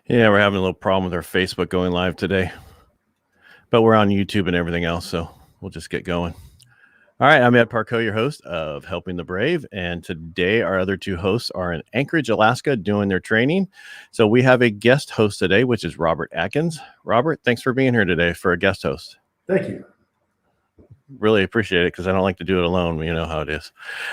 Yeah, we're having a little problem with our Facebook going live today, but we're on YouTube and everything else, so we'll just get going. All right, I'm Ed Parco, your host of Helping the Brave, and today our other two hosts are in Anchorage, Alaska, doing their training. So we have a guest host today, which is Robert Atkins. Robert, thanks for being here today for a guest host. Thank you. Really appreciate it because I don't like to do it alone. You know how it is.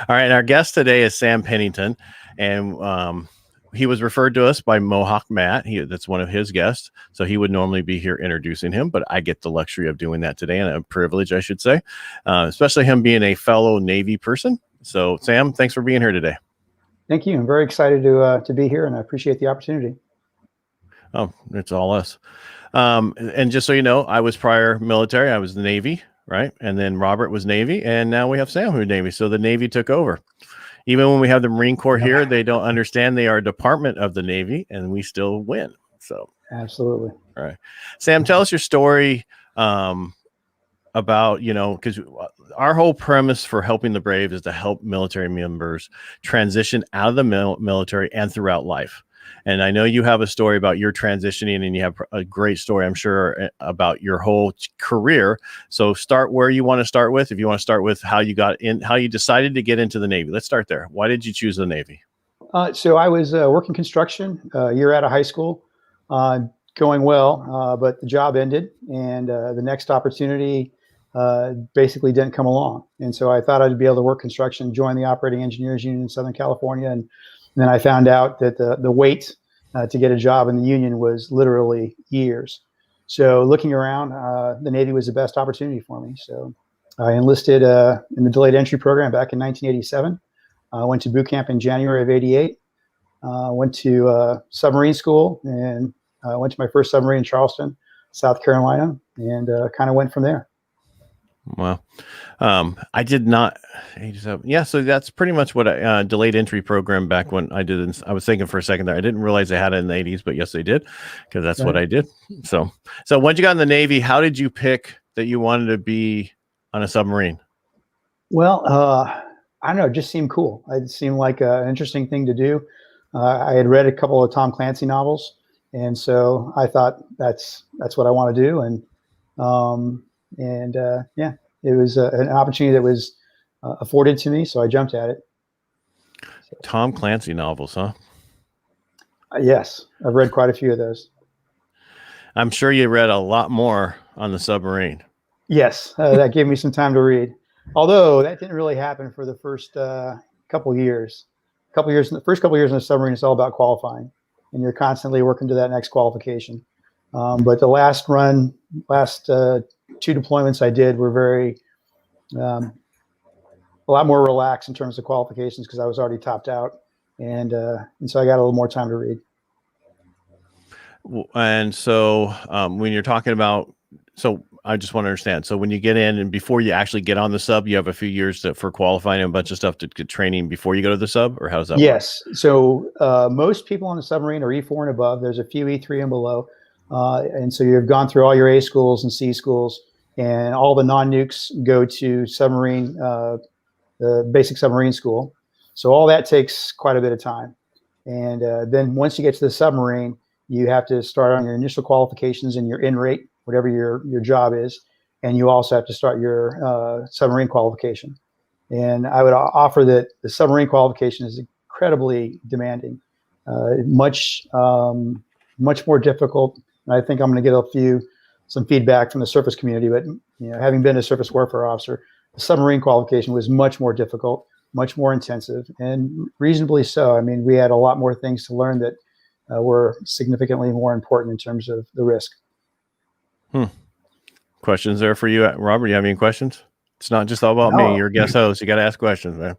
All right, and our guest today is Sam Pennington, and he was referred to us by Mohawk Matt. That's one of his guests. So he would normally be here introducing him, but I get the luxury of doing that today, and a privilege, I should say, especially him being a fellow Navy person. So Sam, thanks for being here today. Thank you. I'm very excited to be here, and I appreciate the opportunity. Oh, it's all us. And just so you know, I was prior military. I was the Navy, right? And then Robert was Navy, and now we have Sam who's Navy. So the Navy took over. Even when we have the Marine Corps here, they don't understand they are a department of the Navy, and we still win. So absolutely. All right. Sam, tell us your story about, because our whole premise for Helping the Brave is to help military members transition out of the military and throughout life. And I know you have a story about your transitioning, and you have a great story, I'm sure, about your whole career. So start where you want to start with. If you want to start with how you got in, how you decided to get into the Navy. Let's start there. Why did you choose the Navy? So I was working construction a year out of high school, going well, but the job ended, and the next opportunity basically didn't come along. And so I thought I'd be able to work construction, join the Operating Engineers Union in Southern California, and then I found out that the wait to get a job in the union was literally years. So looking around, the Navy was the best opportunity for me. So I enlisted in the delayed entry program back in 1987. Went to boot camp in January of '88. Went to submarine school, and went to my first submarine in Charleston, South Carolina, and kind of went from there. Well, I did not. Yeah, so that's pretty much what I delayed entry program back when I did. I was thinking for a second there. I didn't realize they had it in the 80s, but yes, they did, because that's what I did. So once you got in the Navy, how did you pick that you wanted to be on a submarine? Well, I don't know. It just seemed cool. It seemed like an interesting thing to do. I had read a couple of Tom Clancy novels, and so I thought that's what I want to do. And yeah, it was an opportunity that was afforded to me, so I jumped at it. Tom Clancy novels, huh? Yes, I've read quite a few of those. I'm sure you read a lot more on the submarine. Yes, that gave me some time to read. Although that didn't really happen for the first couple years. The first couple years in the submarine, it's all about qualifying, and you're constantly working to that next qualification. But the last two deployments I did were very a lot more relaxed in terms of qualifications, because I was already topped out, and so I got a little more time to read. And so when you're talking about, so I just want to understand. So when you get in and before you actually get on the sub, you have a few years for qualifying and a bunch of stuff to get training before you go to the sub, or how does that work? Yes. So most people on the submarine are E4 and above. There's a few E3 and below. And so you've gone through all your A schools and C schools, and all the non-nukes go to submarine, the basic submarine school. So all that takes quite a bit of time. And then once you get to the submarine, you have to start on your initial qualifications and your in rate, whatever your job is. And you also have to start your submarine qualification. And I would offer that the submarine qualification is incredibly demanding, much more difficult. And I think I'm going to get some feedback from the surface community, but having been a surface warfare officer, the submarine qualification was much more difficult, much more intensive, and reasonably so. I mean, we had a lot more things to learn that were significantly more important in terms of the risk. Questions there for you, Robert? You have any questions? It's not just all about me. You're a guest host. You got to ask questions, man.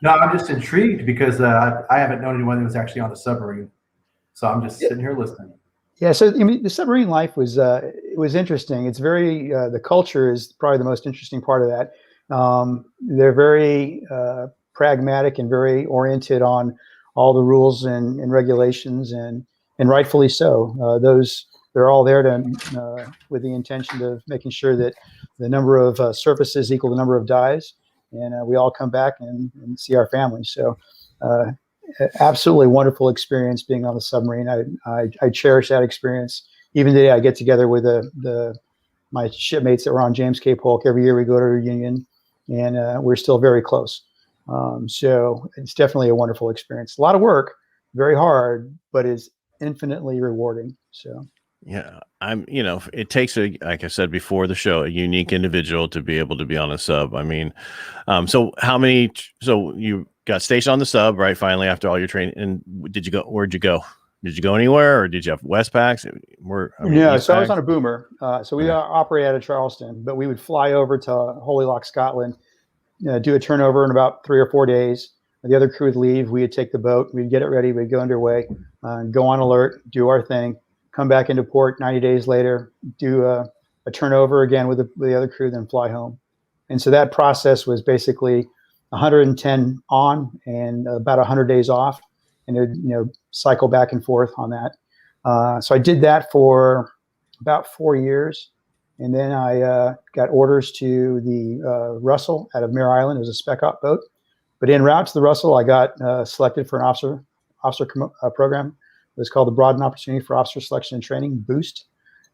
No, I'm just intrigued because I haven't known anyone that was actually on a submarine, so I'm just sitting here listening. Yeah, so I mean, the submarine life was it was interesting. It's very the culture is probably the most interesting part of that. They're very pragmatic and very oriented on all the rules and regulations, and rightfully so. They're all there to with the intention of making sure that the number of surfaces equal the number of dives, and we all come back and see our families. So Absolutely wonderful experience being on the submarine. I cherish that experience. Even today, I get together with my shipmates that were on James K. Polk. Every year we go to a reunion, and we're still very close. So it's definitely a wonderful experience. A lot of work, very hard, but it's infinitely rewarding. So. Yeah, it takes like I said before the show, a unique individual to be able to be on a sub. I mean, so you got stationed on the sub, right? Finally, after all your training, and where'd you go? Did you go anywhere, or did you have Westpacks? So I was on a boomer. So we operate out of Charleston, but we would fly over to Holy Loch, Scotland, do a turnover in about 3 or 4 days. The other crew would leave. We'd take the boat. We'd get it ready. We'd go underway, go on alert, do our thing, come back into port 90 days later, do a turnover again with the other crew, then fly home. And so that process was basically 110 on and about 100 days off, and it would cycle back and forth on that. So I did that for about 4 years, and then I got orders to the Russell out of Mare Island. It was a spec op boat, but en route to the Russell, I got selected for an officer program. It was called the Broaden Opportunity for Officer Selection and Training, BOOST.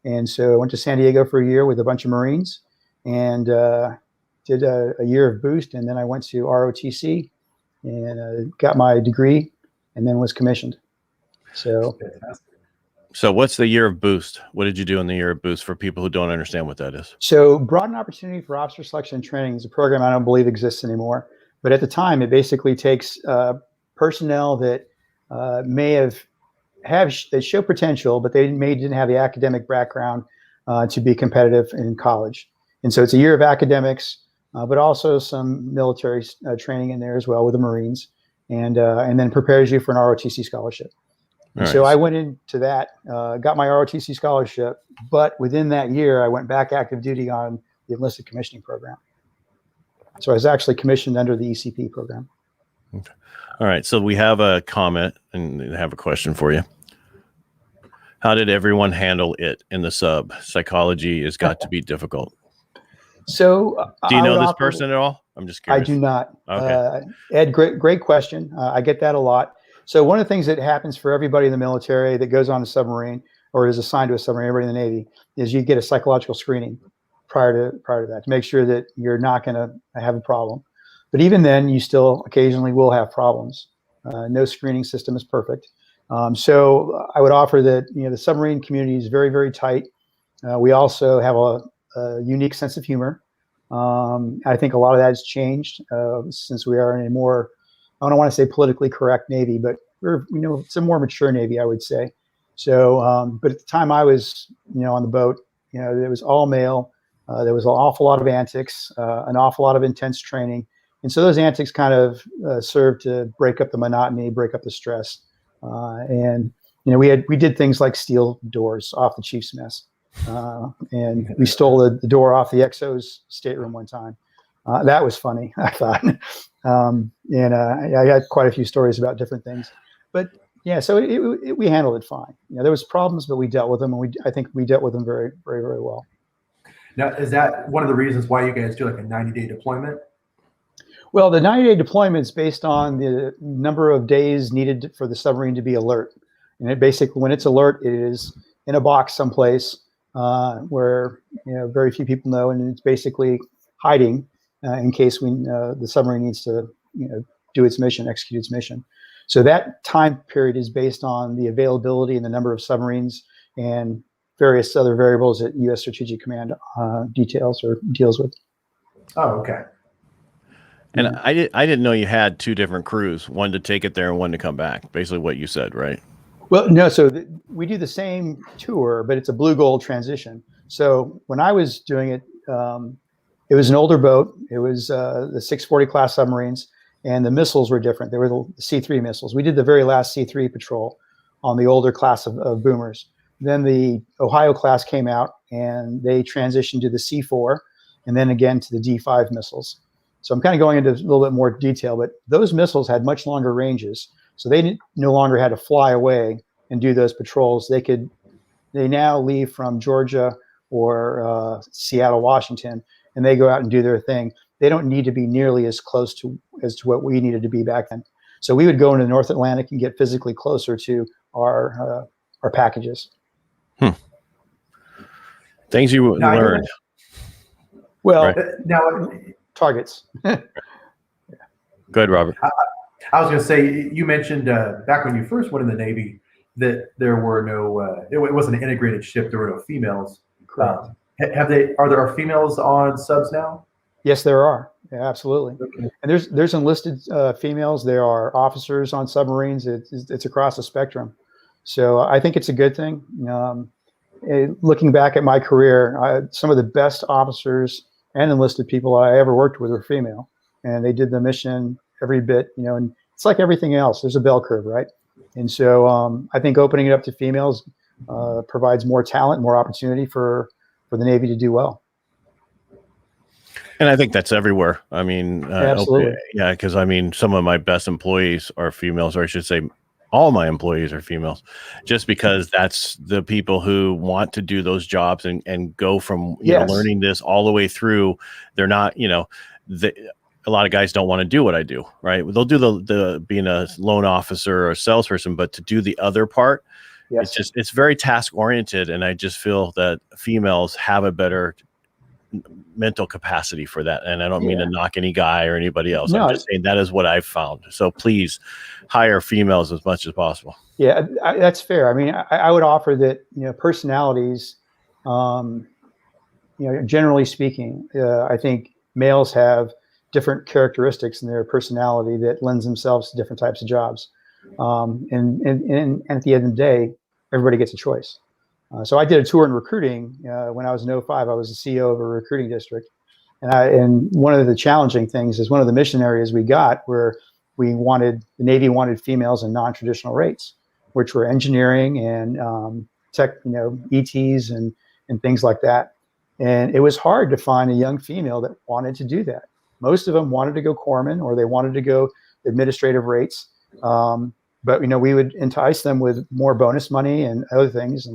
And so I went to San Diego for a year with a bunch of Marines, and did a year of BOOST, and then I went to ROTC and got my degree, and then was commissioned. So what's the year of BOOST? What did you do in the year of BOOST for people who don't understand what that is? So Broaden Opportunity for Officer Selection and Training is a program I don't believe exists anymore. But at the time, it basically takes personnel that they show potential, but they didn't have the academic background to be competitive in college. And so it's a year of academics, but also some military training in there as well with the Marines, and then prepares you for an ROTC scholarship. And so I went into that, got my ROTC scholarship, but within that year, I went back active duty on the enlisted commissioning program. So I was actually commissioned under the ECP program. Okay. All right. So we have a comment and I have a question for you. How did everyone handle it in the sub? Psychology has got to be difficult. So do you know this person at all? I'm just curious. I do not. Okay. Ed, great question. I get that a lot. So one of the things that happens for everybody in the military that goes on a submarine or is assigned to a submarine, everybody in the Navy, is you get a psychological screening prior to that to make sure that you're not going to have a problem. But even then, you still occasionally will have problems. No screening system is perfect. So I would offer that the submarine community is very, very tight. We also have a unique sense of humor. I think a lot of that has changed since we are in a more, I don't want to say politically correct Navy, but it's a more mature Navy, I would say. So, but at the time I was, on the boat, it was all male. There was an awful lot of antics, an awful lot of intense training. And so those antics kind of served to break up the monotony, break up the stress. And we did things like steal doors off the chief's mess. And we stole the door off the XO's stateroom one time. That was funny, I thought. I got quite a few stories about different things. But yeah, so we handled it fine. There was problems, but we dealt with them, and I think we dealt with them very, very, very well. Now, is that one of the reasons why you guys do like a 90-day deployment? Well, the 90-day deployment is based on the number of days needed for the submarine to be alert. And it basically, when it's alert, it is in a box someplace where very few people know, and it's basically hiding in case the submarine needs to do its mission, execute its mission. So that time period is based on the availability and the number of submarines and various other variables that U.S. Strategic Command details or deals with. Oh, okay. And I didn't know you had two different crews, one to take it there and one to come back. Basically, what you said, right? Well, no. So we do the same tour, but it's a blue gold transition. So when I was doing it, it was an older boat. It was the 640 class submarines, and the missiles were different. They were the C3 missiles. We did the very last C3 patrol on the older class of boomers. Then the Ohio class came out, and they transitioned to the C4, and then again to the D5 missiles. So I'm kind of going into a little bit more detail, but those missiles had much longer ranges. So they no longer had to fly away and do those patrols. They now leave from Georgia or Seattle, Washington, and they go out and do their thing. They don't need to be nearly as close as to what we needed to be back then. So we would go into the North Atlantic and get physically closer to our packages. Things you Now, learned. Well, Right. Now, targets. Go ahead, Robert. I was going to say, you mentioned back when you first went in the Navy that there were no, it wasn't an integrated ship. There were no females. Correct. Are there females on subs now? Yes, there are. Yeah, absolutely. Okay. And there's enlisted females. There are officers on submarines. It's across the spectrum. So I think it's a good thing. Looking back at my career, some of the best officers and enlisted people I ever worked with were female, and they did the mission every bit. And it's like everything else. There's a bell curve, right? And so I think opening it up to females provides more talent, more opportunity for the Navy to do well. And I think that's everywhere. I mean, Absolutely. yeah, because I mean, some of my best employees are females, or I should say, all my employees are females, just because that's the people who want to do those jobs and go from learning this all the way through. They're not, a lot of guys don't want to do what I do, right? They'll do the being a loan officer or a salesperson, but to do the other part, it's very task oriented, and I just feel that females have a better mental capacity for that. And I don't mean to knock any guy or anybody else. No, I'm just saying that is what I've found. So please hire females as much as possible. Yeah, that's fair. I mean, I would offer that, personalities, generally speaking, I think males have different characteristics in their personality that lends themselves to different types of jobs. And at the end of the day, everybody gets a choice. So I did a tour in recruiting when I was in 2005. I was the CEO of a recruiting district. And one of the challenging things is one of the mission areas we got where the Navy wanted females in non-traditional rates, which were engineering and tech, ETs and things like that. And it was hard to find a young female that wanted to do that. Most of them wanted to go corpsman, or they wanted to go administrative rates. But we would entice them with more bonus money and other things.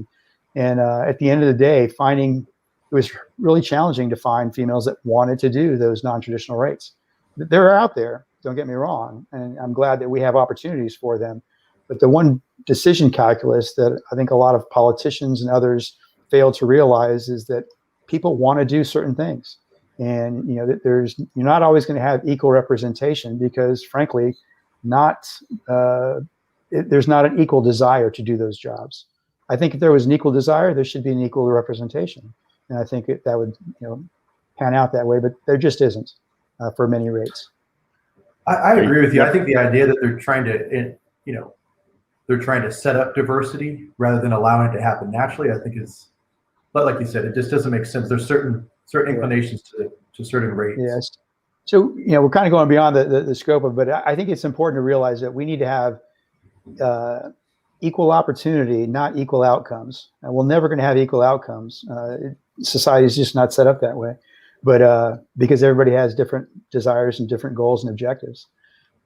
And at the end of the day, it was really challenging to find females that wanted to do those non-traditional rates. They're out there, don't get me wrong, and I'm glad that we have opportunities for them. But the one decision calculus that I think a lot of politicians and others fail to realize is that people want to do certain things. And that you're not always going to have equal representation because, frankly, there's not an equal desire to do those jobs. I think if there was an equal desire, there should be an equal representation, and I think that would pan out that way. But there just isn't for many rates. I agree with you. I think the idea that they're trying to set up diversity rather than allowing it to happen naturally, I think is, but like you said, it just doesn't make sense. There's certain inclinations to certain rates. Yes. So we're kind of going beyond the scope of, but I think it's important to realize that we need to have equal opportunity, not equal outcomes. And we're never going to have equal outcomes. Society is just not set up that way. But because everybody has different desires and different goals and objectives.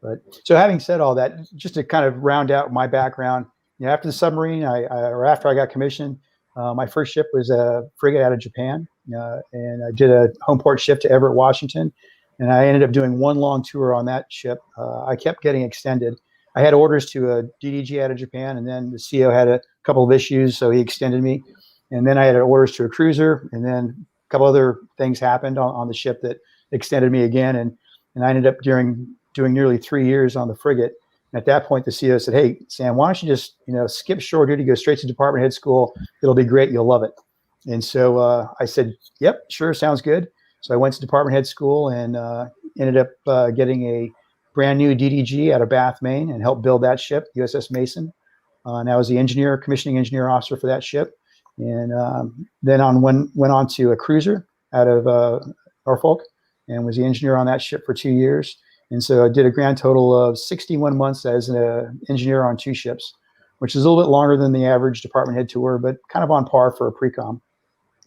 But so having said all that, just to kind of round out my background, after the submarine, after I got commissioned, my first ship was a frigate out of Japan, and I did a home port ship to Everett, Washington, and I ended up doing one long tour on that ship. I kept getting extended. I had orders to a DDG out of Japan, and then the CO had a couple of issues, so he extended me. And then I had orders to a cruiser, and then a couple other things happened on the ship that extended me again, and I ended up doing nearly 3 years on the frigate. And at that point, the CO said, "Hey, Sam, why don't you just skip shore duty, go straight to department head school? It'll be great. You'll love it." And so I said, "Yep, sure, sounds good." So I went to department head school and ended up getting a brand new DDG out of Bath, Maine, and helped build that ship, USS Mason. And I was the commissioning engineer officer for that ship. And then went on to a cruiser out of Norfolk and was the engineer on that ship for 2 years. And so I did a grand total of 61 months as an engineer on 2 ships, which is a little bit longer than the average department head tour, but kind of on par for a pre-com.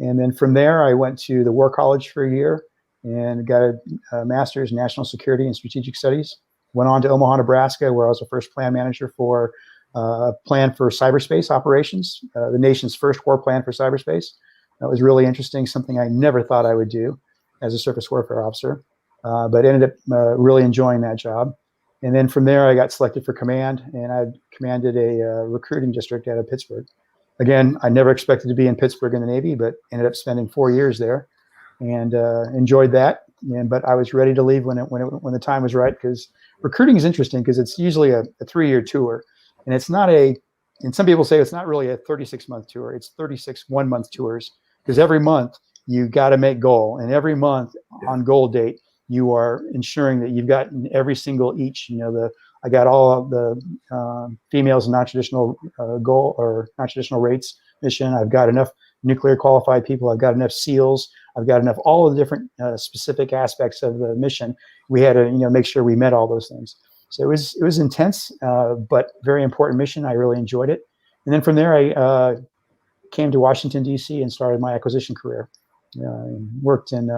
And then from there, I went to the War College for a year and got a master's in national security and strategic studies. Went on to Omaha, Nebraska, where I was the first plan manager for a plan for cyberspace operations, the nation's first war plan for cyberspace. That was really interesting, something I never thought I would do as a surface warfare officer, but ended up really enjoying that job. And then from there, I got selected for command, and I commanded a recruiting district out of Pittsburgh. Again, I never expected to be in Pittsburgh in the Navy, but ended up spending 4 years there, and enjoyed that. But I was ready to leave when the time was right, because recruiting is interesting because it's usually a 3-year tour, and it's not a. And some people say it's not really a 36-month tour; it's 36 one-month tours, because every month you got to make goal, and every month on goal date you are ensuring that you've gotten every single each. I got all the females in non-traditional goal or non-traditional rates mission. I've got enough nuclear qualified people. I've got enough SEALs. I've got enough all of the different specific aspects of the mission. We had to make sure we met all those things. So it was intense, but very important mission. I really enjoyed it. And then from there, I came to Washington, D.C. and started my acquisition career. Worked in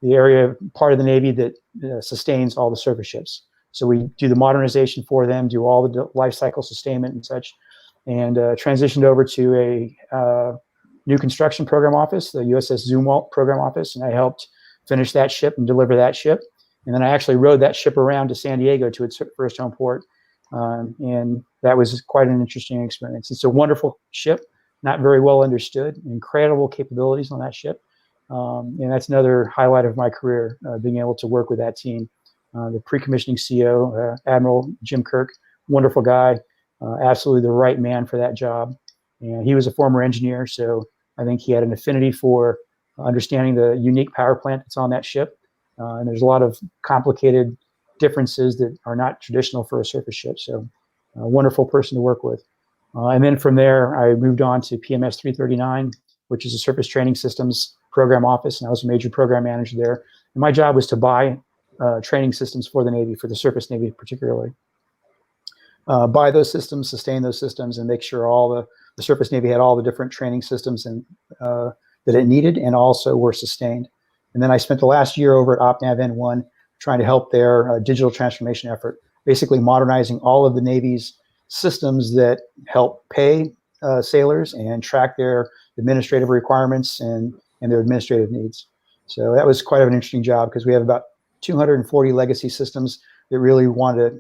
the area, part of the Navy that sustains all the surface ships. So we do the modernization for them, do all the life cycle sustainment and such, and transitioned over to a new construction program office, the USS Zumwalt program office, and I helped finish that ship and deliver that ship. And then I actually rode that ship around to San Diego to its first home port, and that was quite an interesting experience. It's a wonderful ship, not very well understood, incredible capabilities on that ship. And that's another highlight of my career, being able to work with that team. The pre-commissioning CO, Admiral Jim Kirk, wonderful guy, absolutely the right man for that job. And he was a former engineer, so I think he had an affinity for understanding the unique power plant that's on that ship. And there's a lot of complicated differences that are not traditional for a surface ship. So a wonderful person to work with. And then from there, I moved on to PMS 339, which is a surface training systems program office, and I was a major program manager there. And my job was to buy training systems for the Navy, for the surface Navy particularly. Buy those systems, sustain those systems, and make sure all the surface Navy had all the different training systems and that it needed, and also were sustained. And then I spent the last year over at OpNav N1 trying to help their digital transformation effort, basically modernizing all of the Navy's systems that help pay sailors and track their administrative requirements and their administrative needs. So that was quite an interesting job, because we have about 240 legacy systems that really want to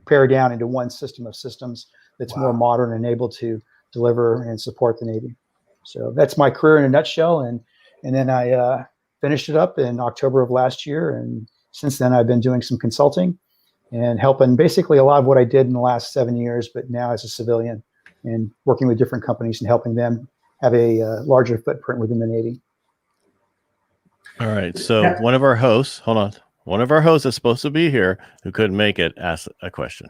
pare down into one system of systems that's more modern and able to deliver and support the Navy. So that's my career in a nutshell. And then I finished it up in October of last year. And since then, I've been doing some consulting and helping basically a lot of what I did in the last 7 years, but now as a civilian, and working with different companies and helping them have a larger footprint within the Navy. All right. So one of our hosts, hold on. One of our hosts is supposed to be here who couldn't make it, asked a question.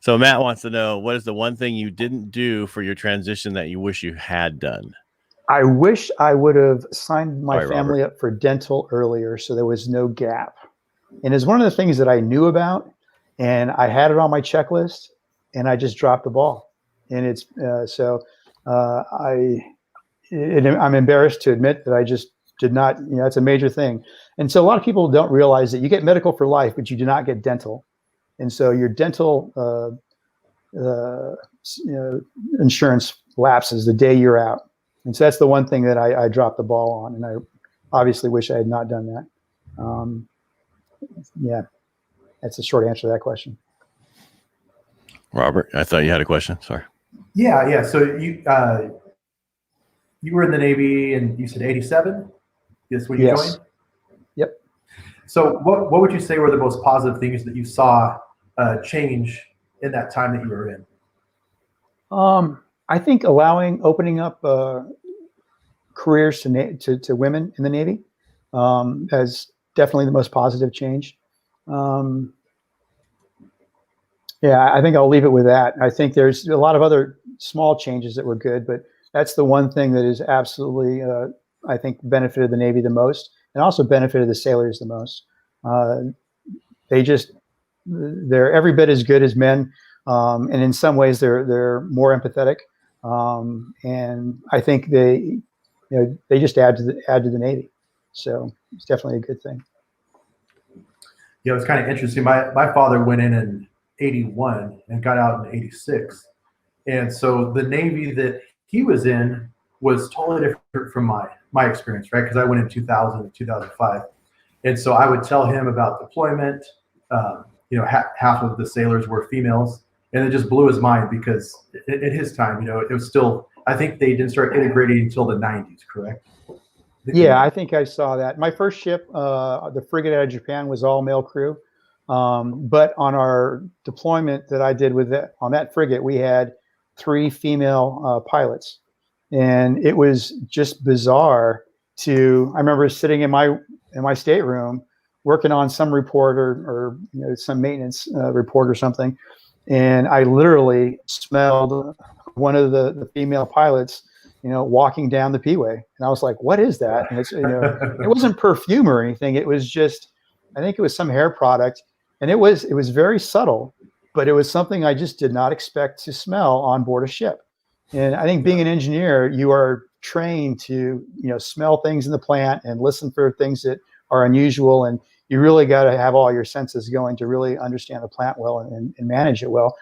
So Matt wants to know, what is the one thing you didn't do for your transition that you wish you had done? I wish I would have signed my Sorry, family up for dental earlier, so there was no gap. And it's one of the things that I knew about, and I had it on my checklist, and I just dropped the ball. And it's I'm embarrassed to admit that I just did not, it's a major thing. And so a lot of people don't realize that you get medical for life, but you do not get dental. And so your dental insurance lapses the day you're out. And so that's the one thing that I dropped the ball on. And I obviously wish I had not done that. Yeah, that's the short answer to that question. Robert, I thought you had a question. Sorry. Yeah. So you were in the Navy, and you said 87? Yes, when you joined? Yep. So what would you say were the most positive things that you saw change in that time that you were in? I think opening up careers to women in the Navy as definitely the most positive change. Yeah, I think I'll leave it with that. I think there's a lot of other small changes that were good, but that's the one thing that is absolutely, I think, benefited the Navy the most, and also benefited the sailors the most. They're every bit as good as men, and in some ways they're more empathetic. And I think they just add to the Navy. So it's definitely a good thing. Yeah, it was kind of interesting. My father went in 81 and got out in 86. And so the Navy that he was in was totally different from my experience, right? Because I went in 2000 and 2005. And so I would tell him about deployment. Half of the sailors were females, and it just blew his mind because at his time, it was still, I think they didn't start integrating until the 90s, correct? Yeah, I think I saw that. My first ship, the frigate out of Japan, was all male crew. But on our deployment that I did on that frigate, we had 3 female pilots. And it was just bizarre I remember sitting in my stateroom working on some report or some maintenance report or something. And I literally smelled one of the female pilots walking down the P-way. And I was like, what is that? And it wasn't perfume or anything. It was just, I think it was some hair product. And it was very subtle, but it was something I just did not expect to smell on board a ship. And I think being an engineer, you are trained to, smell things in the plant and listen for things that are unusual. And you really got to have all your senses going to really understand the plant well and manage it well.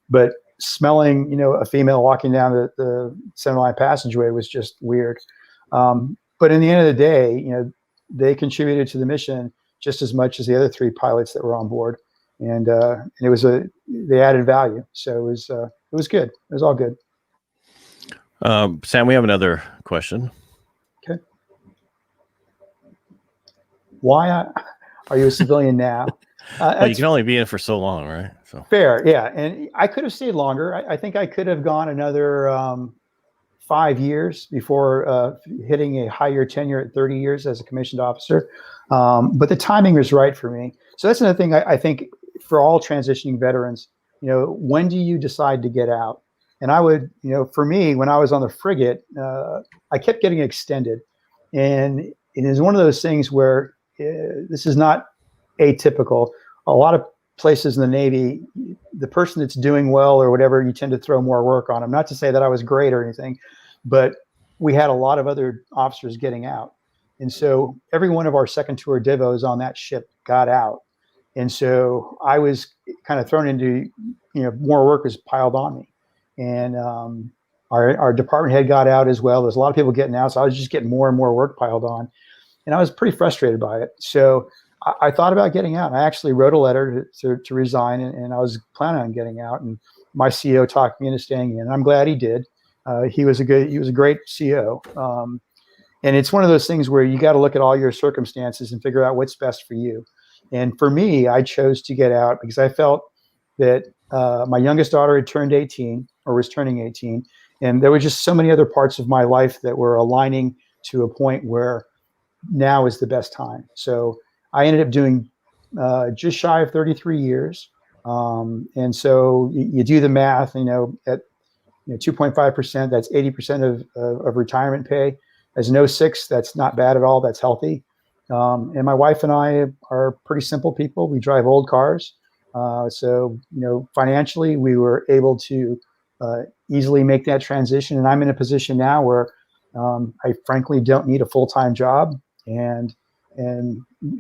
But smelling, a female walking down the center line passageway was just weird. But in the end of the day, they contributed to the mission just as much as the other 3 pilots that were on board, and they added value. So it was good. It was all good. Sam, we have another question. Okay. Why are you a civilian now? Well, you can only be in for so long, right? So fair, yeah. And I could have stayed longer. I think I could have gone another 5 years before hitting a higher tenure at 30 years as a commissioned officer. But the timing was right for me. So that's another thing I think for all transitioning veterans, when do you decide to get out? And I would, for me, when I was on the frigate, I kept getting extended. And it is one of those things where this is not atypical. A lot of places in the Navy, the person that's doing well or whatever, you tend to throw more work on them. Not to say that I was great or anything, but we had a lot of other officers getting out. And so every one of our second tour divos on that ship got out. And so I was kind of thrown into, more work was piled on me. And our department head got out as well. There's a lot of people getting out. So I was just getting more and more work piled on. And I was pretty frustrated by it. So I thought about getting out. I actually wrote a letter to resign, and I was planning on getting out. And my CEO talked me into staying in. And I'm glad he did. He was a great CEO. And it's one of those things where you got to look at all your circumstances and figure out what's best for you. And for me, I chose to get out because I felt that my youngest daughter had turned 18 or was turning 18. And there were just so many other parts of my life that were aligning to a point where now is the best time. So I ended up doing just shy of 33 years. And so you do the math, at 2.5%, that's 80% of retirement pay. As an 06, that's not bad at all. That's healthy. And my wife and I are pretty simple people. We drive old cars. So, financially, we were able to easily make that transition. And I'm in a position now where I frankly don't need a full-time job. And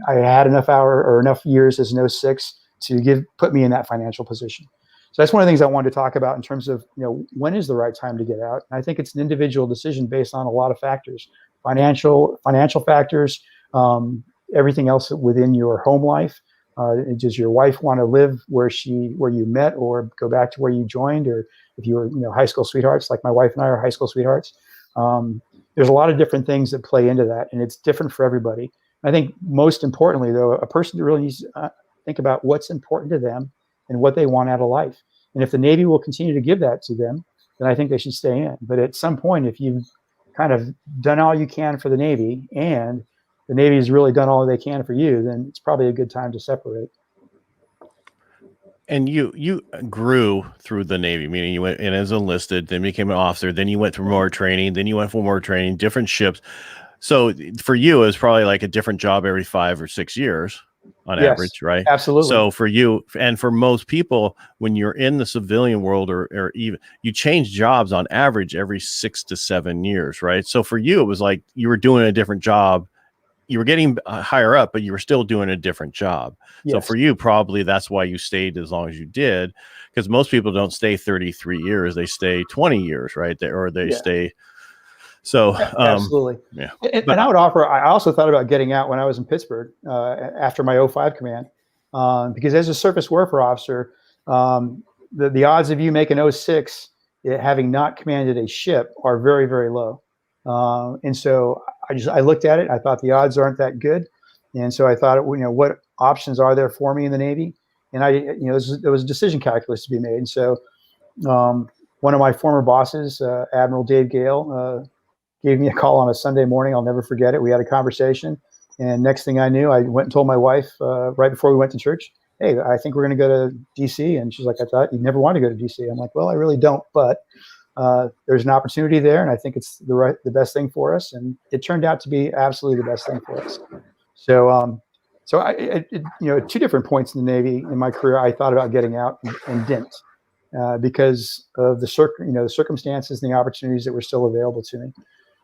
I had enough years as an 06 to put me in that financial position. So that's one of the things I wanted to talk about in terms of, when is the right time to get out? And I think it's an individual decision based on a lot of factors, financial factors, everything else within your home life. Does your wife want to live where you met or go back to where you joined? Or if you were, high school sweethearts, like my wife and I are high school sweethearts. There's a lot of different things that play into that, and it's different for everybody. I think most importantly, though, a person really needs to think about what's important to them and what they want out of life. And if the Navy will continue to give that to them, then I think they should stay in. But at some point, if you've kind of done all you can for the Navy and the Navy has really done all they can for you, then it's probably a good time to separate. And you grew through the Navy, meaning you went in as enlisted, then became an officer, then you went through more training, then you went for more training, different ships. So for you, it was probably like a different job every 5 or 6 years on average, right? Absolutely. So for you and for most people, when you're in the civilian world or even you change jobs on average every 6 to 7 years, right? So for you, it was like you were doing a different job. You were getting higher up, but you were still doing a different job. Yes. So for you, probably that's why you stayed as long as you did, because most people don't stay 33 years. They stay 20 years, right? They stay So, Absolutely. yeah. And I would offer, I also thought about getting out when I was in Pittsburgh after my '05 command, because as a surface warfare officer, the odds of you making '06 having not commanded a ship are very, very low. And so I looked at it. I thought the odds aren't that good. And so I thought, what options are there for me in the Navy? And there was a decision calculus to be made. And so one of my former bosses, Admiral Dave Gale, gave me a call on a Sunday morning. I'll never forget it. We had a conversation. And next thing I knew, I went and told my wife right before we went to church, hey, I think we're going to go to DC. And she's like, I thought you'd never want to go to DC. I'm like, well, I really don't, but there's an opportunity there. And I think it's the best thing for us. And it turned out to be absolutely the best thing for us. So, at two different points in the Navy in my career, I thought about getting out and didn't because of the circumstances and the opportunities that were still available to me.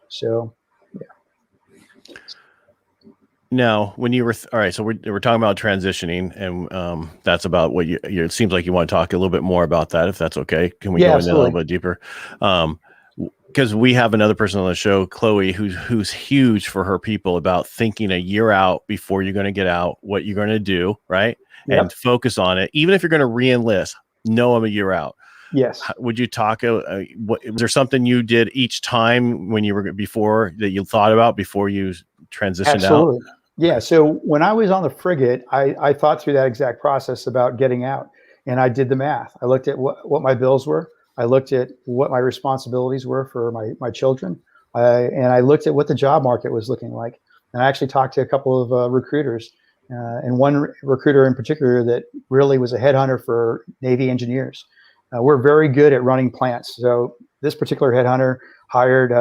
So, yeah. Now, when you were all right, so we're talking about transitioning, and that's about what it seems like you want to talk a little bit more about that, if that's okay. Can we go into that a little bit deeper? Because we have another person on the show, Chloe, who's huge for her people about thinking a year out before you're going to get out, what you're going to do, right? Yep. And focus on it. Even if you're going to re-enlist, know I'm a year out. Yes. Would you talk? Was there something you did each time when you were before that you thought about before you transitioned Absolutely. out? Yeah. So when I was on the frigate, I thought through that exact process about getting out, and I did the math. I looked at what my bills were. I looked at what my responsibilities were for my children, and I looked at what the job market was looking like. And I actually talked to a couple of recruiters, and one recruiter in particular that really was a headhunter for Navy engineers. We're very good at running plants. So this particular headhunter hired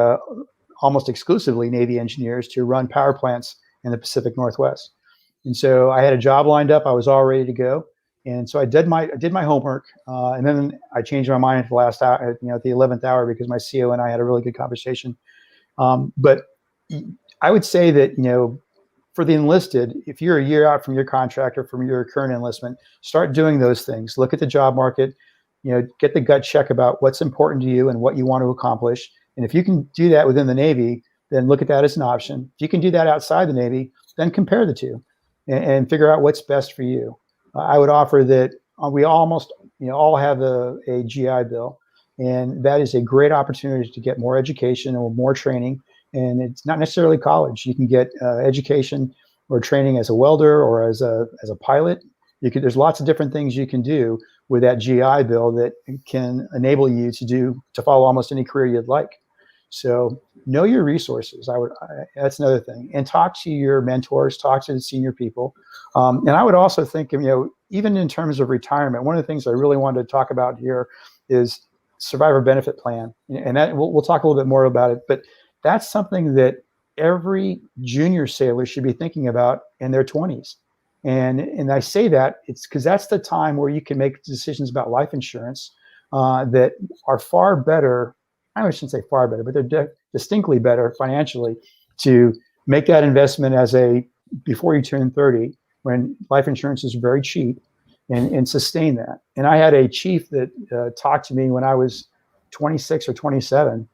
almost exclusively Navy engineers to run power plants in the Pacific Northwest. And so I had a job lined up. I was all ready to go. And so I did my homework, and then I changed my mind at the last hour, at the 11th hour, because my CO and I had a really good conversation. But I would say that, for the enlisted, if you're a year out from your contract or from your current enlistment, start doing those things. Look at the job market, get the gut check about what's important to you and what you want to accomplish. And if you can do that within the Navy, then look at that as an option. If you can do that outside the Navy, then compare the two and figure out what's best for you. I would offer that we almost all have a GI Bill, and that is a great opportunity to get more education or more training. And it's not necessarily college. You can get education or training as a welder or as a pilot. There's lots of different things you can do with that GI Bill that can enable you to follow almost any career you'd like. So know your resources. That's another thing. And talk to your mentors, talk to the senior people. And I would also think, even in terms of retirement, one of the things I really wanted to talk about here is survivor benefit plan. And that we'll talk a little bit more about it, but that's something that every junior sailor should be thinking about in their 20s. And I say that it's because that's the time where you can make decisions about life insurance that are far better. I shouldn't say far better, but they're distinctly better financially to make that investment before you turn 30, when life insurance is very cheap, and sustain that. And I had a chief that talked to me when I was 26 or 27,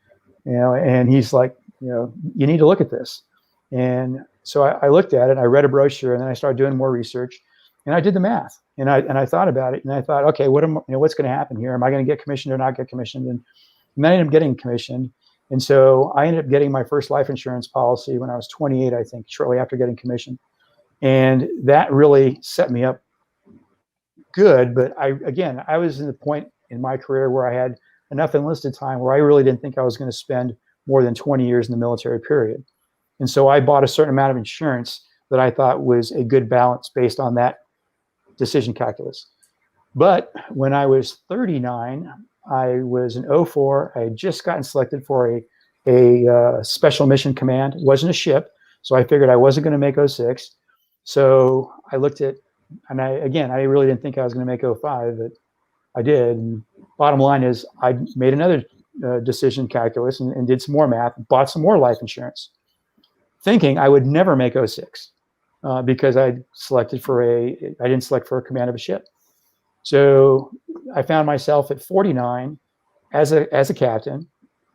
and he's like, you need to look at this. And so I looked at it, I read a brochure, and then I started doing more research, and I did the math, and I thought about it, and I thought, okay, what's going to happen here? Am I going to get commissioned or not get commissioned? And then I ended up getting commissioned. And so I ended up getting my first life insurance policy when I was 28, I think, shortly after getting commissioned. And that really set me up good. But I was in the point in my career where I had enough enlisted time where I really didn't think I was going to spend more than 20 years in the military period. And so I bought a certain amount of insurance that I thought was a good balance based on that decision calculus. But when I was 39, I was in 04. I had just gotten selected for a special mission command. It wasn't a ship, so I figured I wasn't going to make 06. So I looked at, and I really didn't think I was going to make 05, but I did. And bottom line is, I made another decision calculus and did some more math, bought some more life insurance, thinking I would never make 06 because I didn't select for a command of a ship. So I found myself at 49 as a captain,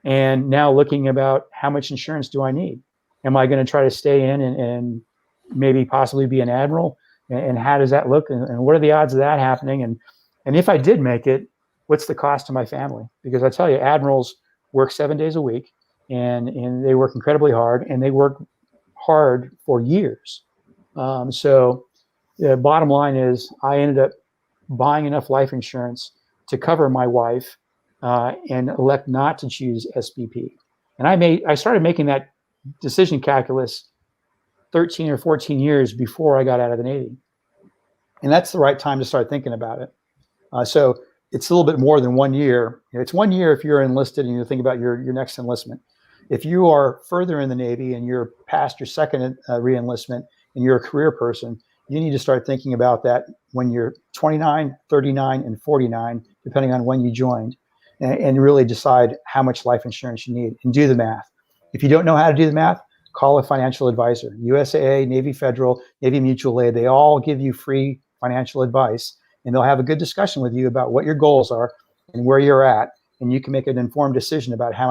and now looking about how much insurance do I need? Am I going to try to stay in and maybe possibly be an admiral? And how does that look? And what are the odds of that happening? And if I did make it, what's the cost to my family? Because I tell you, admirals work 7 days a week, and they work incredibly hard, and they work hard for years. So the bottom line is I ended up buying enough life insurance to cover my wife and elect not to choose SBP. And I started making that decision calculus 13 or 14 years before I got out of the Navy. And that's the right time to start thinking about it. So it's a little bit more than 1 year. It's 1 year if you're enlisted and you think about your next enlistment. If you are further in the Navy and you're past your second re-enlistment and you're a career person, you need to start thinking about that when you're 29, 39, and 49, depending on when you joined, and really decide how much life insurance you need and do the math. If you don't know how to do the math, call a financial advisor. USAA, Navy Federal, Navy Mutual Aid, they all give you free financial advice, and they'll have a good discussion with you about what your goals are and where you're at, and you can make an informed decision about how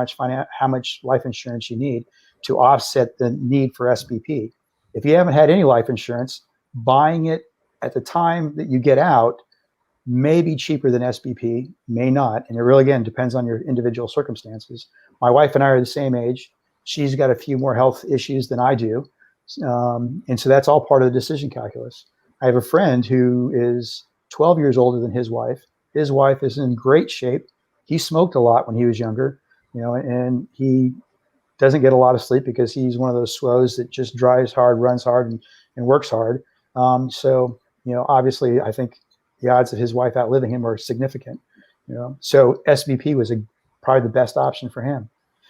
much life insurance you need to offset the need for SBP. If you haven't had any life insurance, buying it at the time that you get out may be cheaper than SBP, may not, and it really, again, depends on your individual circumstances. My wife and I are the same age. She's got a few more health issues than I do, and so that's all part of the decision calculus. I have a friend who is 12 years older than his wife. His wife is in great shape. He smoked a lot when he was younger, and he doesn't get a lot of sleep because he's one of those SWOs that just drives hard, runs hard, and works hard. So, obviously, I think the odds of his wife outliving him are significant. So SBP was probably the best option for him.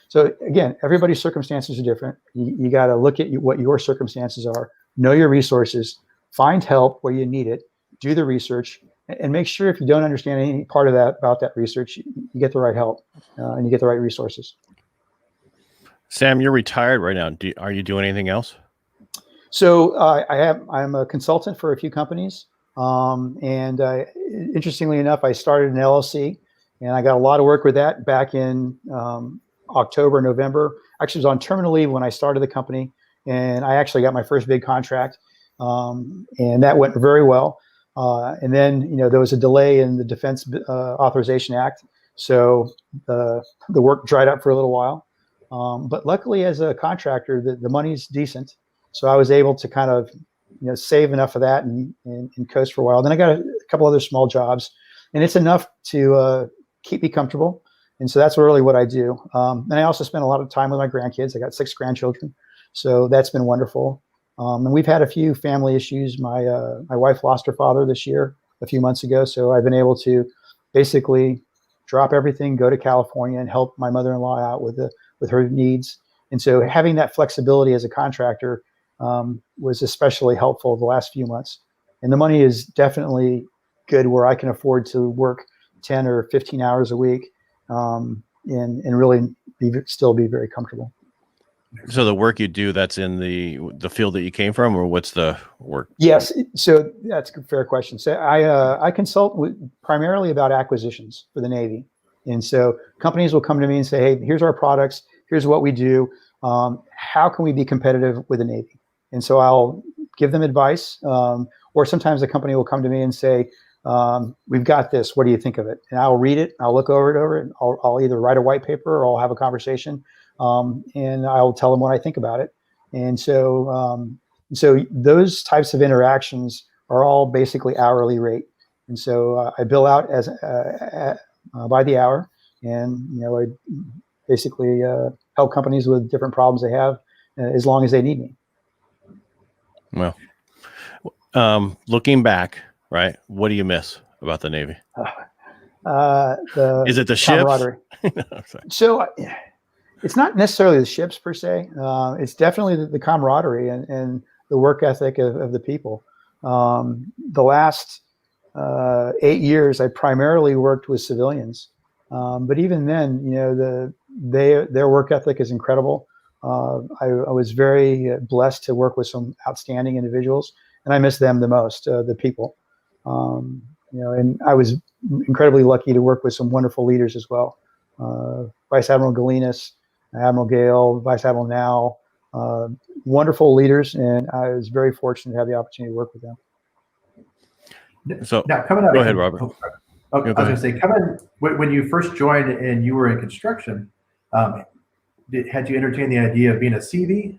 So again, everybody's circumstances are different. You got to look at what your circumstances are, know your resources, find help where you need it, do the research, and make sure if you don't understand any part of that about that research, you get the right help and you get the right resources. Sam, you're retired right now. Are you doing anything else? So I'm a consultant for a few companies. And interestingly enough, I started an LLC, and I got a lot of work with that back in October, November. Actually, I was on terminal leave when I started the company, and I actually got my first big contract, and that went very well. And then, there was a delay in the Defense Authorization Act, so the work dried up for a little while. But luckily, as a contractor, the money's decent, so I was able to kind of save enough of that and coast for a while. Then I got a couple other small jobs, and it's enough to keep me comfortable. And so that's really what I do. And I also spend a lot of time with my grandkids. I got 6 grandchildren, so that's been wonderful. And we've had a few family issues. My wife lost her father this year, a few months ago, so I've been able to basically drop everything, go to California, and help my mother-in-law out with her needs. And so having that flexibility as a contractor was especially helpful the last few months. And the money is definitely good where I can afford to work 10 or 15 hours a week and really still be very comfortable. So the work you do, that's in the field that you came from, or what's the work? Yes. So that's a fair question. So I consult primarily about acquisitions for the Navy. And so companies will come to me and say, hey, here's our products. Here's what we do. How can we be competitive with the Navy? And so I'll give them advice. Or sometimes the company will come to me and say, we've got this. What do you think of it? And I'll read it. I'll look over it. I'll either write a white paper or I'll have a conversation. And I'll tell them what I think about it. And so those types of interactions are all basically hourly rate. And so I bill out as by the hour, and I basically help companies with different problems they have as long as they need me. Well, looking back, right, what do you miss about the Navy? Is it the ships? No, so it's not necessarily the ships per se. It's definitely the camaraderie and the work ethic of the people. The last 8 years, I primarily worked with civilians, but even then, their work ethic is incredible. I was very blessed to work with some outstanding individuals, and I miss them the most, the people. And I was incredibly lucky to work with some wonderful leaders as well. Vice Admiral Galinas, Admiral Gale, Vice Admiral Now, wonderful leaders, and I was very fortunate to have the opportunity to work with them. So now coming out go of ahead, Robert. I was going to say, when you first joined and you were in construction, had you entertained the idea of being a CV?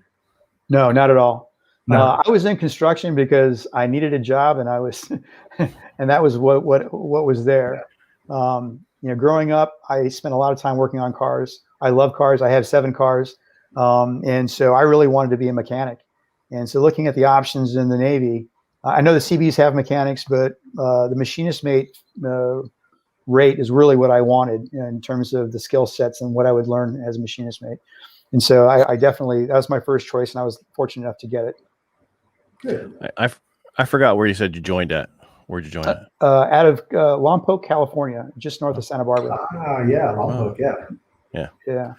No, not at all. No. I was in construction because I needed a job, and I was, and that was what was there. Growing up, I spent a lot of time working on cars. I love cars. I have 7 cars, and so I really wanted to be a mechanic. And so, looking at the options in the Navy, I know the CVs have mechanics, but the machinist mate rate is really what I wanted in terms of the skill sets and what I would learn as a machinist mate. And so I definitely, that was my first choice, and I was fortunate enough to get it. Good. I forgot where you said you joined at. Where'd you join at? Out of Lompoc, California, just north of Santa Barbara. Yeah, Lompoc, Yeah.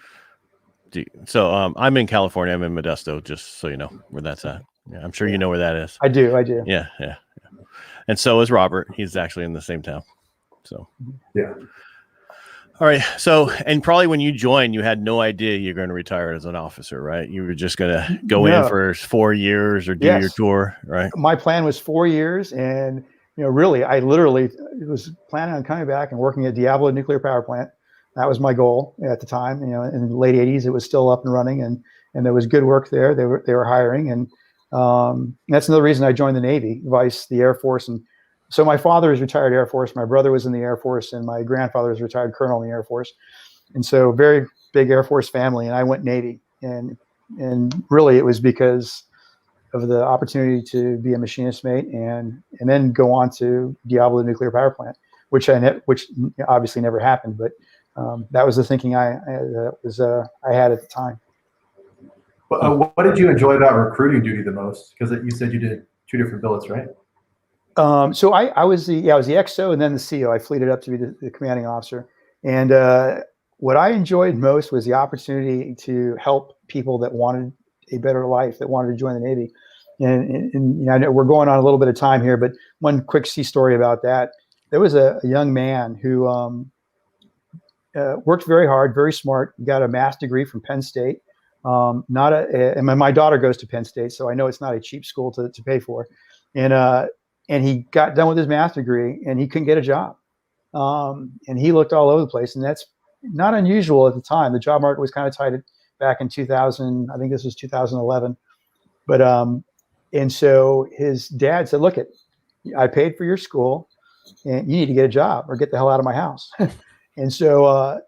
So I'm in California. I'm in Modesto, just so you know where that's at. Yeah, I'm sure you know where that is. I do. Yeah. And so is Robert. He's actually in the same town. So yeah. All right. So, and probably when you joined, you had no idea you're going to retire as an officer, right? You were just going to go in for 4 years or do your tour, right? My plan was 4 years, and really, I literally was planning on coming back and working at Diablo Nuclear Power Plant. That was my goal at the time. In the late '80s, it was still up and running, and there was good work there. They were hiring, and that's another reason I joined the Navy, the Air Force. And so my father is retired Air Force, my brother was in the Air Force, and my grandfather is retired colonel in the Air Force. And so very big Air Force family, and I went Navy. And really it was because of the opportunity to be a machinist mate and then go on to Diablo Nuclear Power Plant, which obviously never happened, but that was the thinking I had at the time. What did you enjoy about recruiting duty the most? Because you said you did 2 different billets, right? So I was the XO and then the CO. I fleeted up to be the commanding officer. And what I enjoyed most was the opportunity to help people that wanted a better life, that wanted to join the Navy. And I know we're going on a little bit of time here, but one quick sea story about that. There was a young man who worked very hard, very smart, got a master's degree from Penn State. And my daughter goes to Penn State, so I know it's not a cheap school to pay for. And he got done with his master's degree, and he couldn't get a job. And he looked all over the place, and that's not unusual at the time. The job market was kind of tight back in 2000. I think this was 2011. But and so his dad said, "Look, I paid for your school, and you need to get a job or get the hell out of my house." And so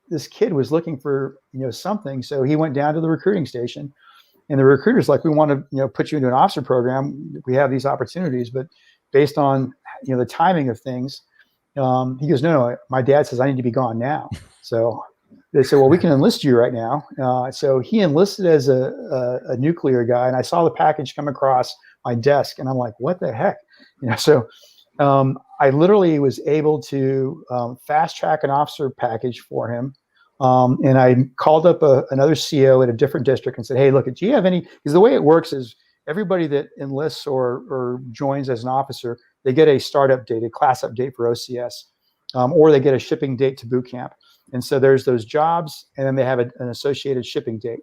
this kid was looking for something. So he went down to the recruiting station, and the recruiter's like, "We want to put you into an officer program. We have these opportunities, but based on the timing of things." He goes, no, my dad says I need to be gone now. So they said, well, we can enlist you right now. So he enlisted as a nuclear guy, and I saw the package come across my desk, and I'm like, what the heck? So I literally was able to fast track an officer package for him. And I called up another CO at a different district and said, hey, look, do you have any, because the way it works is everybody that enlists or joins as an officer, they get a startup date, a class update for OCS, or they get a shipping date to boot camp. And so there's those jobs, and then they have an associated shipping date.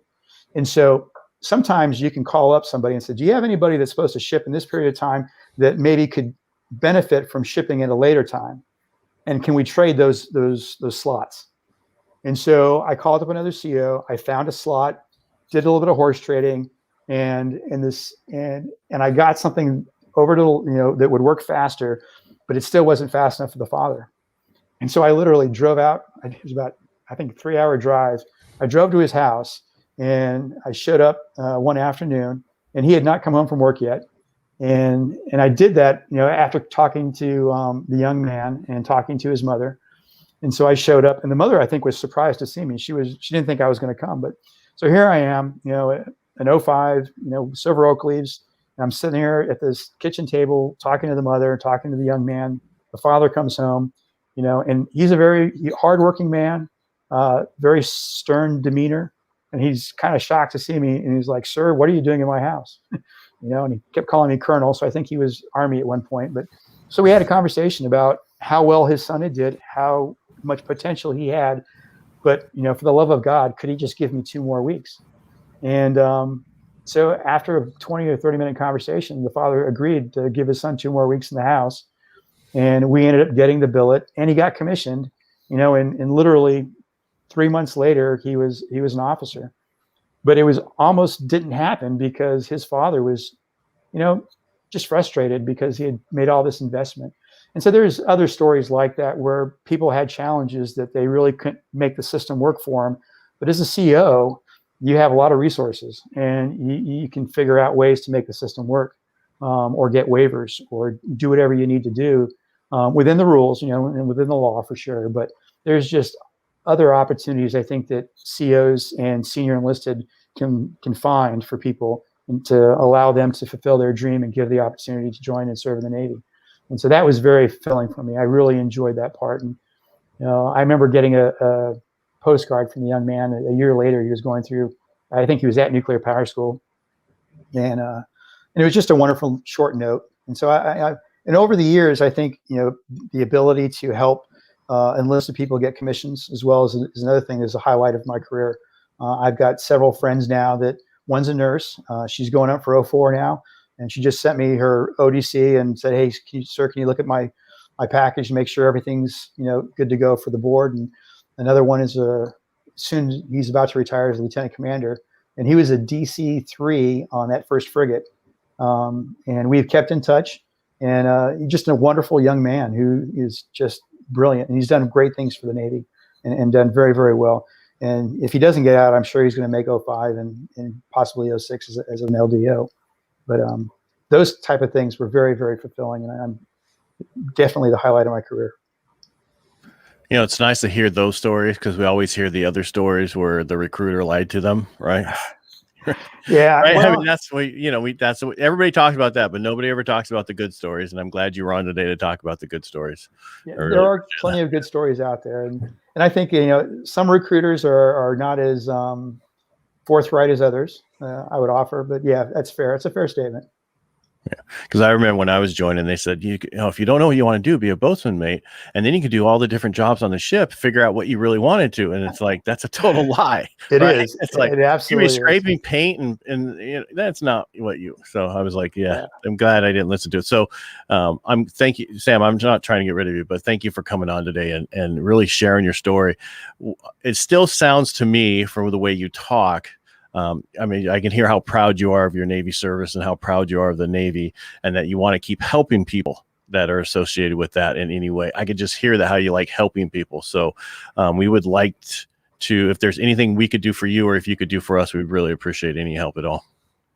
And so sometimes you can call up somebody and say, do you have anybody that's supposed to ship in this period of time that maybe could benefit from shipping at a later time? And can we trade those slots? And so I called up another CO. I found a slot, did a little bit of horse trading, and I got something over to that would work faster, but it still wasn't fast enough for the father. And so I literally drove out. It was about, I think, a 3-hour drive. I drove to his house, and I showed up one afternoon, and he had not come home from work yet. And I did that, after talking to the young man and talking to his mother. And so I showed up, and the mother, I think, was surprised to see me. She didn't think I was going to come, but so here I am, an 05, silver oak leaves. And I'm sitting here at this kitchen table, talking to the mother, talking to the young man. The father comes home, and he's a very hardworking man, very stern demeanor. And he's kind of shocked to see me. And he's like, sir, what are you doing in my house? And he kept calling me colonel. So I think he was Army at one point. But so we had a conversation about how well his son had did, how much potential he had. but for the love of God, could he just give me 2 more weeks? And so after a 20 or 30-minute conversation, the father agreed to give his son 2 more weeks in the house. And we ended up getting the billet, and he got commissioned, and literally 3 months later, he was an officer. But it was almost didn't happen because his father was, just frustrated because he had made all this investment. And so there's other stories like that where people had challenges that they really couldn't make the system work for them. But as a CEO, you have a lot of resources, and you can figure out ways to make the system work, or get waivers, or do whatever you need to do within the rules, and within the law for sure. But there's just other opportunities I think that CEOs and senior enlisted can find for people, and to allow them to fulfill their dream and give the opportunity to join and serve in the Navy. And so that was very fulfilling for me. I really enjoyed that part. And I remember getting a postcard from the young man a year later. He was going through, I think he was at nuclear power school, and it was just a wonderful short note. And so and over the years, I think the ability to help enlisted people get commissions as well is another thing that's a highlight of my career. I've got several friends now that one's a nurse. She's going up for 04 now, and she just sent me her ODC and said, "Hey, sir, can you look at my package and make sure everything's good to go for the board?" And another one is soon he's about to retire as a lieutenant commander, and he was a DC-3 on that first frigate, and we've kept in touch. And he's just a wonderful young man who is just brilliant, and he's done great things for the Navy and done very, very well. And if he doesn't get out, I'm sure he's going to make 05 and possibly 06 as an LDO. But those type of things were very, very fulfilling, and I'm definitely the highlight of my career. It's nice to hear those stories, because we always hear the other stories where the recruiter lied to them, right? Yeah, right. well, I mean, that's what everybody talks about that, but nobody ever talks about the good stories. And I'm glad you were on today to talk about the good stories. Yeah, there are plenty of good stories out there, and I think some recruiters are not as forthright as others. I would offer, but yeah, that's fair. It's a fair statement. Yeah, because I remember when I was joining, they said, if you don't know what you want to do, be a boatswain mate, and then you can do all the different jobs on the ship, figure out what you really wanted to. And it's like, that's a total lie. It right? is. It's like, it absolutely you be scraping paint and that's not what you. So I was like, yeah, I'm glad I didn't listen to it. So thank you, Sam. I'm not trying to get rid of you, but thank you for coming on today and really sharing your story. It still sounds to me, from the way you talk, I mean, I can hear how proud you are of your Navy service and how proud you are of the Navy, and that you want to keep helping people that are associated with that in any way. I could just hear that, how you like helping people. So we would like to, if there's anything we could do for you, or if you could do for us, we'd really appreciate any help at all.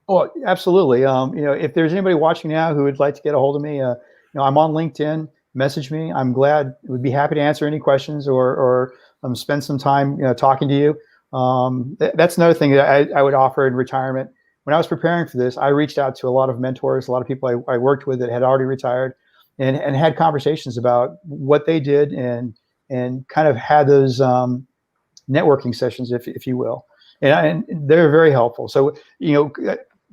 Oh, absolutely. If there's anybody watching now who would like to get a hold of me, I'm on LinkedIn. Message me. I'm glad. Would be happy to answer any questions or spend some time talking to you. That's another thing that I would offer in retirement. When I was preparing for this, I reached out to a lot of mentors, a lot of people I worked with that had already retired, and had conversations about what they did, and kind of had those networking sessions, if you will, and they're very helpful. So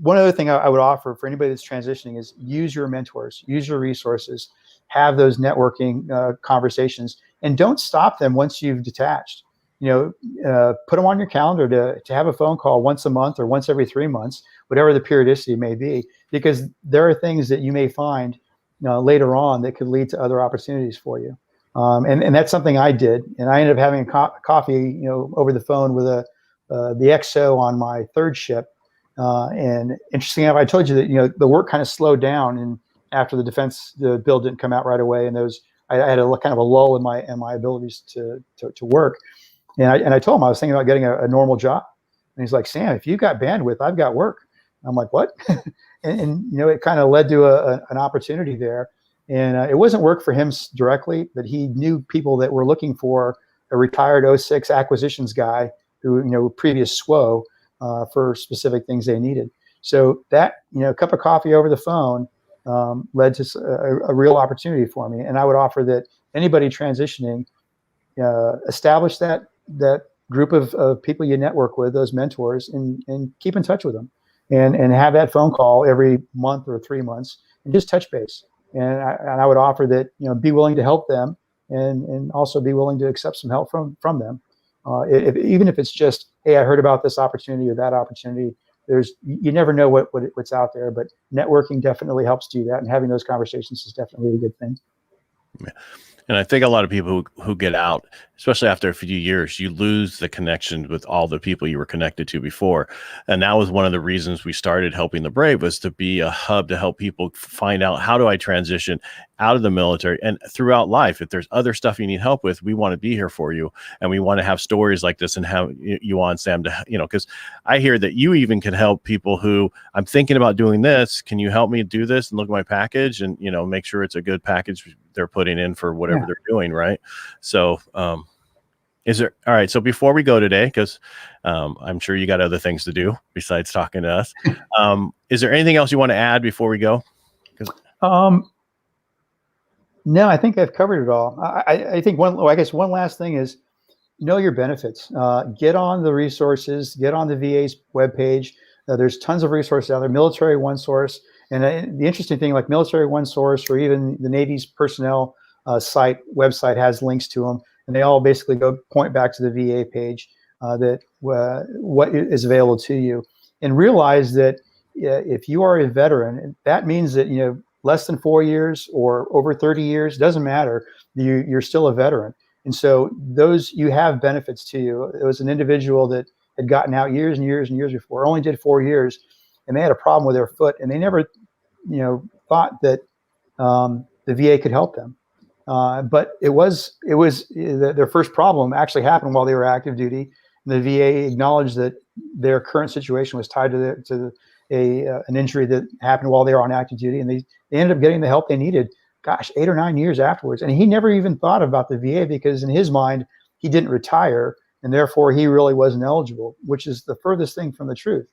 one other thing I would offer for anybody that's transitioning is use your mentors, use your resources, have those networking conversations, and don't stop them once you've detached. Put them on your calendar to have a phone call once a month or once every 3 months, whatever the periodicity may be, because there are things that you may find later on that could lead to other opportunities for you. And that's something I did, and I ended up having a coffee, over the phone with the XO on my third ship. And interesting enough, I told you that the work kind of slowed down, and after the bill didn't come out right away, and I had a kind of a lull in my abilities to work. And I told him I was thinking about getting a normal job. And he's like, "Sam, if you got bandwidth, I've got work." I'm like, "What?" and it kind of led to an opportunity there. And it wasn't work for him directly, but he knew people that were looking for a retired 06 acquisitions guy who, previous SWO, for specific things they needed. So that, a cup of coffee over the phone led to a real opportunity for me. And I would offer that anybody transitioning, establish that group of people you network with, those mentors, and keep in touch with them, and have that phone call every month or 3 months, and just touch base. And I would offer that, be willing to help them, and also be willing to accept some help from them. Even if it's just, hey, I heard about this opportunity or that opportunity. You never know what's out there, but networking definitely helps do that, and having those conversations is definitely a good thing. And I think a lot of people who get out, especially after a few years, you lose the connection with all the people you were connected to before. And that was one of the reasons we started Helping the Brave, was to be a hub to help people find out, how do I transition out of the military and throughout life. If there's other stuff you need help with, we want to be here for you. And we want to have stories like this and have you on, Sam, to, because I hear that you even can help people who, I'm thinking about doing this. Can you help me do this and look at my package and, make sure it's a good package they're putting in for whatever they're doing. Right. So, all right. So before we go today, because I'm sure you got other things to do besides talking to us. Is there anything else you want to add before we go? No, I think I've covered it all. I think one last thing is know your benefits. Get on the resources, get on the VA's webpage. There's tons of resources out there, Military One Source. And the interesting thing, like Military One Source or even the Navy's personnel website has links to them. And they all basically point back to the VA page that what is available to you. And realize that if you are a veteran, that means that, less than 4 years or over 30 years, doesn't matter. You're still a veteran. And so you have benefits to you. There was an individual that had gotten out years and years and years before, only did 4 years, and they had a problem with their foot, and they never, thought that the VA could help them. But their first problem actually happened while they were active duty. The VA acknowledged that their current situation was tied to an injury that happened while they were on active duty, and they ended up getting the help they needed. 8 or 9 years afterwards, and he never even thought about the VA because in his mind he didn't retire, and therefore he really wasn't eligible, which is the furthest thing from the truth.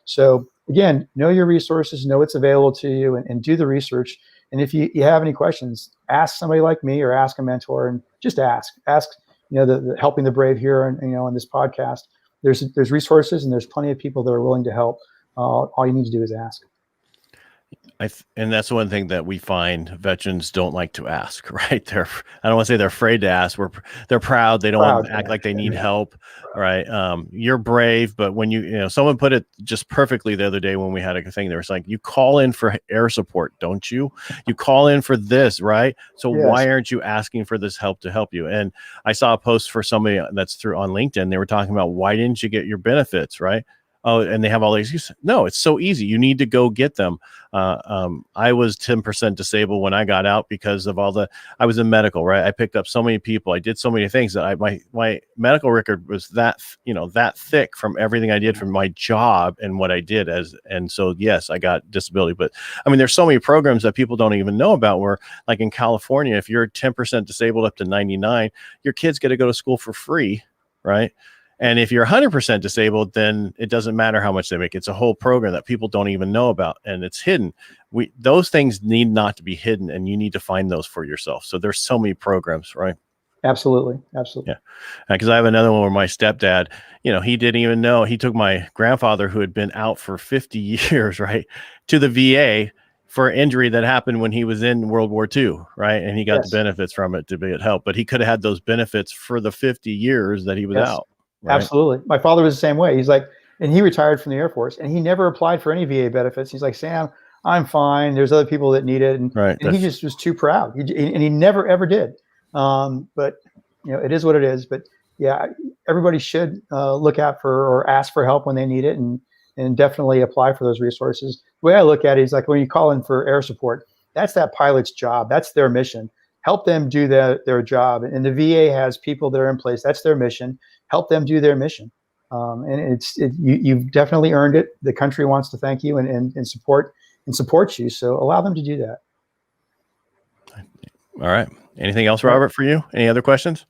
So again, know your resources, know what's available to you, and do the research. And if you have any questions, ask somebody like me or ask a mentor, and just ask. The Helping the Brave here, and on this podcast, there's resources and there's plenty of people that are willing to help. All you need to do is ask. And that's one thing that we find veterans don't like to ask, right? I don't want to say they're afraid to ask. They're proud. They don't want to act like they need help, right? You're brave, but when someone put it just perfectly the other day when we had a thing, there was like, you call in for air support, don't you? You call in for this, right? So why aren't you asking for this help to help you? And I saw a post for somebody that's on LinkedIn. They were talking about, why didn't you get your benefits, right? Oh, and they have all these excuses. No, it's so easy. You need to go get them. I was 10% disabled when I got out because of I was in medical, right? I picked up so many people. I did so many things that my medical record was that thick from everything I did from my job and what I did and so yes, I got disability. But I mean, there's so many programs that people don't even know about where, like in California, if you're 10% disabled up to 99, your kids get to go to school for free, right? And if you're 100% disabled, then it doesn't matter how much they make. It's a whole program that people don't even know about, and it's hidden. Those things need not to be hidden, and you need to find those for yourself. So there's so many programs, right? Absolutely. Yeah, because I have another one where my stepdad, he didn't even know. He took my grandfather, who had been out for 50 years, right, to the VA for an injury that happened when he was in World War II, right? And he got the benefits from it to get help, but he could have had those benefits for the 50 years that he was out. Right. Absolutely. My father was the same way. He's like, and he retired from the Air Force, and he never applied for any VA benefits. He's like, Sam, I'm fine. There's other people that need it. And he just was too proud. And he never, ever did. But, it is what it is. But yeah, everybody should look out for or ask for help when they need it, and definitely apply for those resources. The way I look at it is like, when you call in for air support, that's that pilot's job. That's their mission. Help them do their job. And the VA has people that are in place. That's their mission. Help them do their mission. And you've definitely earned it. The country wants to thank you and support you. So allow them to do that. All right. Anything else, Robert, for you? Any other questions?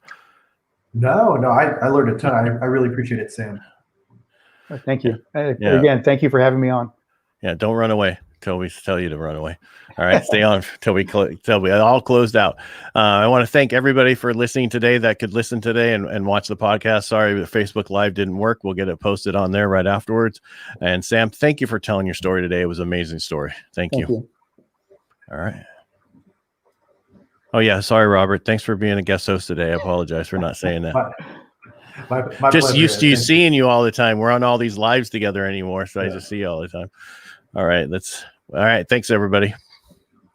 No, I learned a ton. I really appreciate it, Sam. Thank you. Again, thank you for having me on. Yeah. Don't run away till we tell you to run away. All right. Stay on till we all closed out. I want to thank everybody for listening today that could listen today and watch the podcast. Sorry, the Facebook Live didn't work. We'll get it posted on there right afterwards. And Sam, thank you for telling your story today. It was an amazing story. Thank you. All right. Oh yeah. Sorry, Robert. Thanks for being a guest host today. I apologize for not saying that. My Just pleasure, used to Ed. you Thank seeing you all the time. We're on all these lives together anymore, so I Yeah. just see you all the time. All right, all right. Thanks, everybody.